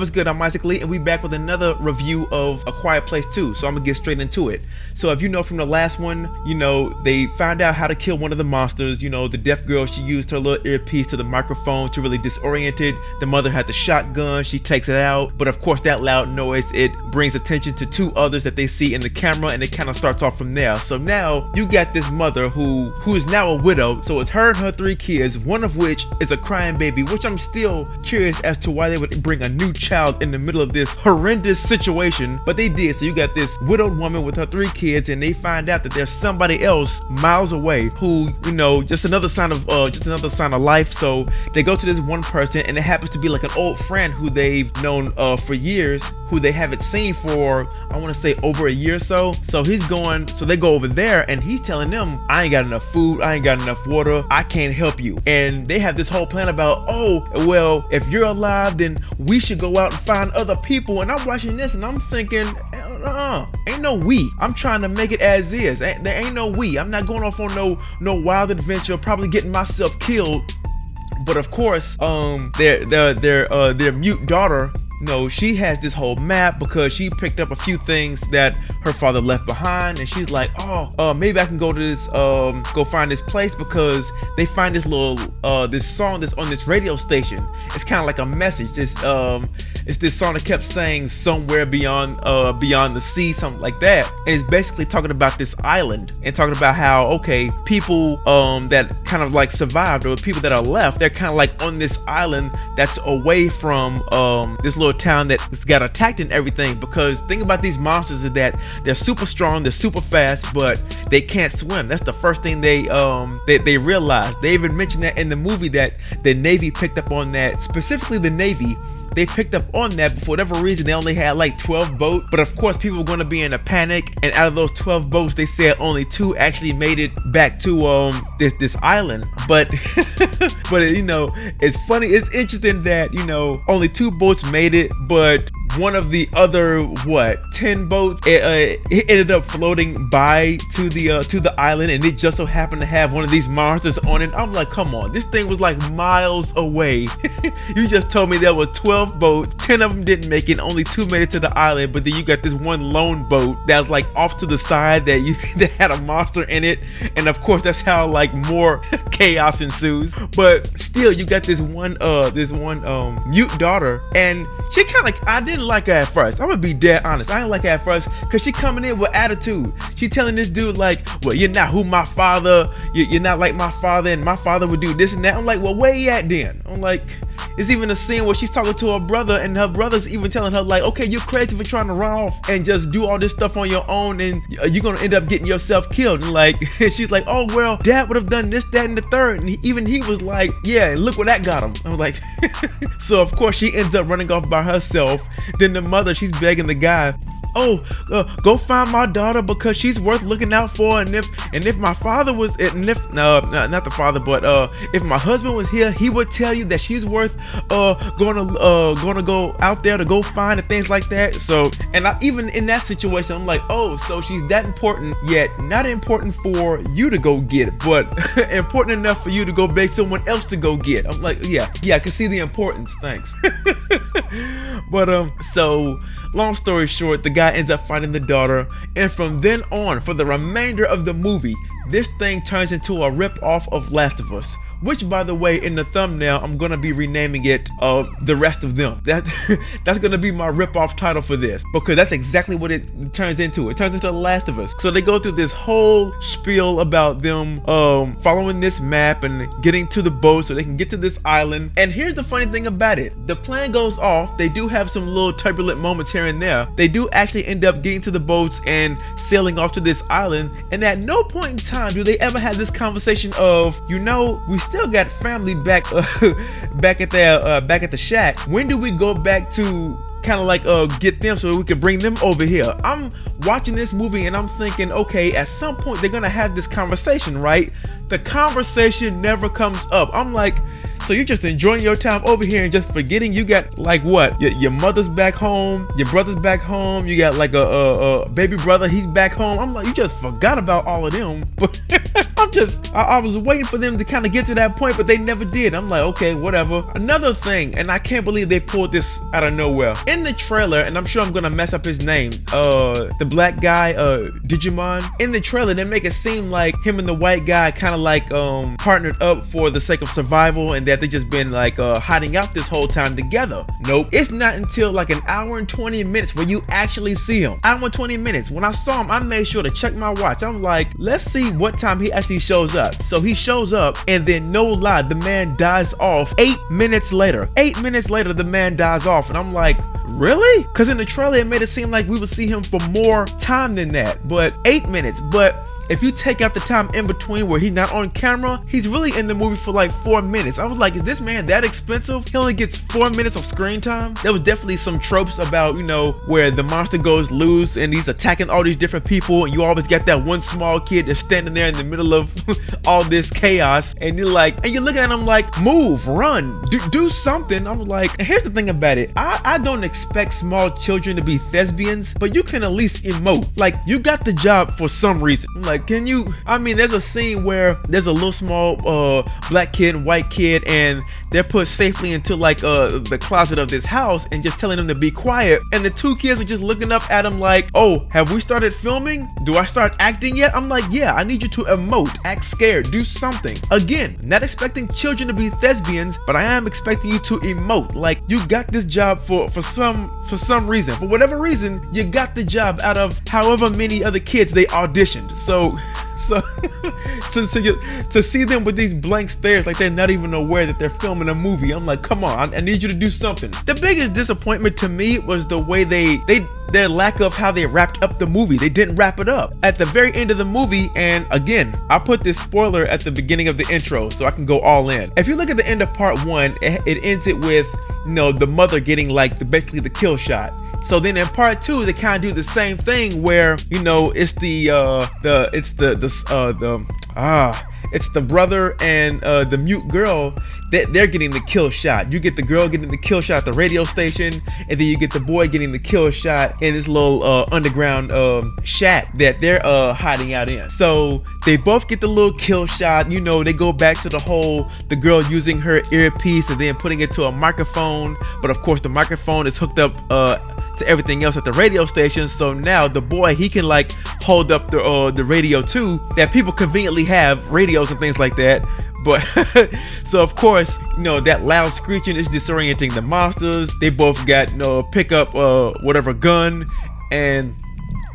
what's good? I'm Isaac Lee, and we back with another review of A Quiet Place 2. So I'm gonna get straight into it. So if you know from the last one, they found out how to kill one of the monsters. The deaf girl, she used her little earpiece to the microphone to really disorient it. The mother had the shotgun, she takes it out. But of course, that loud noise, it brings attention to two others that they see in the camera, and it kind of starts off from there. So now you got this mother who is now a widow. So it's her and her 3 kids, one of which is a crying baby, which I'm still curious as to why they would bring a new child in the middle of this horrendous situation, but they did. So you got this widowed woman with her 3 kids, and they find out that there's somebody else miles away who, just another sign of life. So they go to this one person, and it happens to be like an old friend who they've known for years, who they haven't seen for, I want to say, over a year or so. So they go over there, and he's telling them, I ain't got enough food, I ain't got enough water, I can't help you. And they have this whole plan about, oh, well, if you're alive, then we should go out and find other people. And I'm watching this, and I'm thinking, ain't no we. I'm trying to make it as is. There ain't no we. I'm not going off on no wild adventure, probably getting myself killed. But of course, their mute daughter, she has this whole map because she picked up a few things that her father left behind, and she's like, maybe I can go to this, go find this place, because they find this little, this song that's on this radio station. It's kind of like a message. It's this song that kept saying somewhere beyond the sea, something like that. And it's basically talking about this island and talking about how, okay, people that kind of like survived, or people that are left, they're kind of like on this island that's away from this little town that's got attacked and everything. Because think about these monsters is that they're super strong, they're super fast, but they can't swim. That's the first thing they realize. They even mentioned that in the movie, that the Navy picked up on that. Specifically the Navy, they picked up on that, but for whatever reason they only had like 12 boats. But of course, people were going to be in a panic, and out of those 12 boats, they said only 2 actually made it back to this island. But but it's funny, it's interesting that only 2 boats made it, but one of the other 10 boats, it ended up floating by to the island, and it just so happened to have one of these monsters on it. I'm like, come on, this thing was like miles away. You just told me there were 12 boats, 10 of them didn't make it, only 2 made it to the island. But then you got this one lone boat that was like off to the side that had a monster in it, and of course that's how like more chaos ensues. But still, you got this one mute daughter, and she kind of, I didn't like her at first. I'm gonna be dead honest, I didn't like her at first, because she coming in with attitude. She telling this dude like, well, you're not who my father, you're not like my father, and my father would do this and that. I'm like, well, where you at then? I'm like, it's even a scene where she's talking to her brother, and her brother's even telling her like, okay, you're crazy for trying to run off and just do all this stuff on your own, and you're gonna end up getting yourself killed. And like, she's like, oh, well, dad would have done this, that, and the third. And he was like, yeah, and look what that got him. I'm like, so of course she ends up running off by herself. Then the mother, she's begging the guy, go find my daughter, because she's worth looking out for. And if my father was, not the father, but if my husband was here, he would tell you that she's worth gonna go out there to go find, and things like that. So, and even in that situation, I'm like, oh, so she's that important, yet not important for you to go get it, but important enough for you to go beg someone else to go get. I'm like, yeah, I can see the importance. Thanks. But so long story short, the guy ends up finding the daughter, and from then on, for the remainder of the movie, this thing turns into a rip-off of Last of Us. Which, by the way, in the thumbnail, I'm gonna be renaming it The Rest of Them. That's gonna be my rip-off title for this, because that's exactly what it turns into. It turns into The Last of Us. So they go through this whole spiel about them following this map and getting to the boat so they can get to this island. And here's the funny thing about it. The plan goes off. They do have some little turbulent moments here and there. They do actually end up getting to the boats and sailing off to this island. And at no point in time do they ever have this conversation of, we still got family back at the shack. When do we go back to kind of like get them so we can bring them over here? I'm watching this movie and I'm thinking, okay, at some point they're gonna have this conversation, right? The conversation never comes up. I'm like, So you're just enjoying your time over here and just forgetting you got like what? Your mother's back home, your brother's back home, you got like a baby brother, he's back home. I'm like, you just forgot about all of them. But I was waiting for them to kind of get to that point, but they never did. I'm like, okay, whatever. Another thing, and I can't believe they pulled this out of nowhere. In the trailer, and I'm sure I'm gonna mess up his name, the black guy, Digimon. In the trailer, they make it seem like him and the white guy kind of like partnered up for the sake of survival, and that they just been like hiding out this whole time together. Nope. It's not until like an hour and 20 minutes when you actually see him. Hour and 20 minutes. When I saw him, I made sure to check my watch. I'm like, let's see what time he actually shows up. So he shows up, and then no lie, the man dies off 8 minutes later. 8 minutes later, the man dies off, and I'm like, really? Because in the trailer, it made it seem like we would see him for more time than that. But 8 minutes. But if you take out the time in between where he's not on camera, he's really in the movie for like 4 minutes. I was like, is this man that expensive? He only gets 4 minutes of screen time? There was definitely some tropes about, you know, where the monster goes loose and he's attacking all these different people, and you always got that one small kid that's standing there in the middle of all this chaos, and you're looking at him like, move, run, do something. I was like, and here's the thing about it. I don't expect small children to be thespians, but you can at least emote. Like, you got the job for some reason. I'm like, can you, I mean, there's a scene where there's a little small black kid and white kid, and they're put safely into like the closet of this house and just telling them to be quiet, and the two kids are just looking up at him like, oh, have we started filming? Do I start acting yet? I'm like, yeah, I need you to emote, act scared, do something. Again, not expecting children to be thespians, but I am expecting you to emote. Like, you got this job for some reason, for whatever reason, you got the job out of however many other kids they auditioned. So to see them with these blank stares, like they're not even aware that they're filming a movie. I'm like, come on, I need you to do something. The biggest disappointment to me was the way their lack of how they wrapped up the movie. They didn't wrap it up at the very end of the movie. And again, I put this spoiler at the beginning of the intro so I can go all in. If you look at the end of part 1, it ends it with, you know, the mother getting like basically the kill shot. So then in part 2, they kind of do the same thing where, you know, it's the brother and the mute girl that they're getting the kill shot. You get the girl getting the kill shot at the radio station, and then you get the boy getting the kill shot in this little underground shack that they're hiding out in. So they both get the little kill shot. You know, they go back to the girl using her earpiece and then putting it to a microphone, but of course the microphone is hooked up to everything else at the radio station. So now the boy, he can like hold up the radio too, that people conveniently have radios and things like that. But so of course, you know, that loud screeching is disorienting the monsters. They both got, you know, pick up whatever gun, and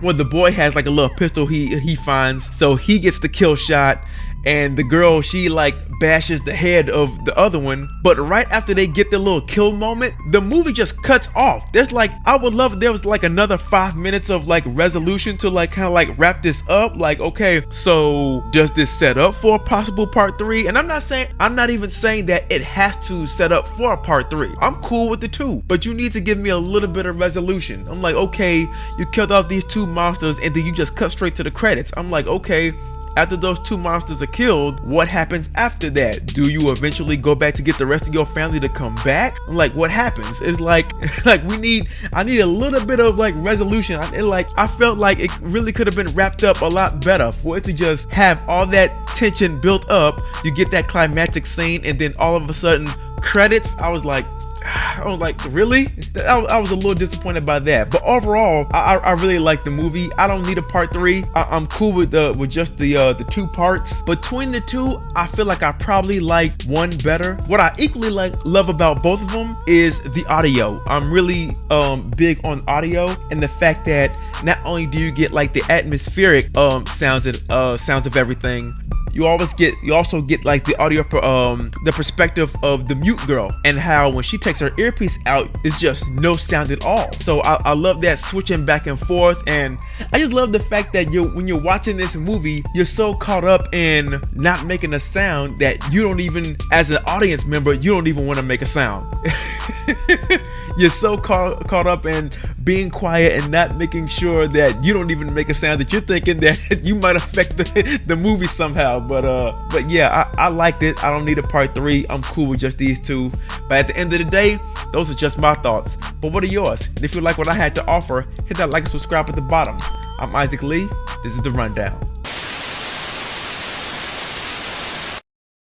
well, the boy has like a little pistol he finds, so he gets the kill shot. And the girl, she like bashes the head of the other one. But right after they get the little kill moment, the movie just cuts off. There's like, I would love if there was like another 5 minutes of like resolution to like kind of like wrap this up. Like, okay, so does this set up for a possible part 3? And I'm not even saying that it has to set up for a part 3. I'm cool with the 2, but you need to give me a little bit of resolution. I'm like, okay, you killed off these 2 monsters and then you just cut straight to the credits. I'm like, okay, after those 2 monsters are killed, what happens after that? Do you eventually go back to get the rest of your family to come back? I'm like, what happens? It's like I need a little bit of like resolution. I felt like it really could have been wrapped up a lot better for it to just have all that tension built up. You get that climactic scene, and then all of a sudden credits. I was like, really? I was a little disappointed by that. But overall, I really like the movie. I don't need a part 3. I'm cool with just the 2 parts. Between the 2, I feel like I probably like one better. What I equally love about both of them is the audio. I'm really big on audio, and the fact that not only do you get like the atmospheric sounds of everything, you also get like the audio, the perspective of the mute girl, and how when she takes her earpiece out, it's just no sound at all. So I love that switching back and forth, and I just love the fact that when you're watching this movie, you're so caught up in not making a sound that you don't even, as an audience member, you don't even want to make a sound. you're so caught up in being quiet and not making sure that you don't even make a sound that you're thinking that you might affect the movie somehow. But yeah, I liked it. I don't need a part 3. I'm cool with just these 2. But at the end of the day, those are just my thoughts. But what are yours? And if you like what I had to offer, hit that like and subscribe at the bottom. I'm Isaac Lee. This is The Rundown.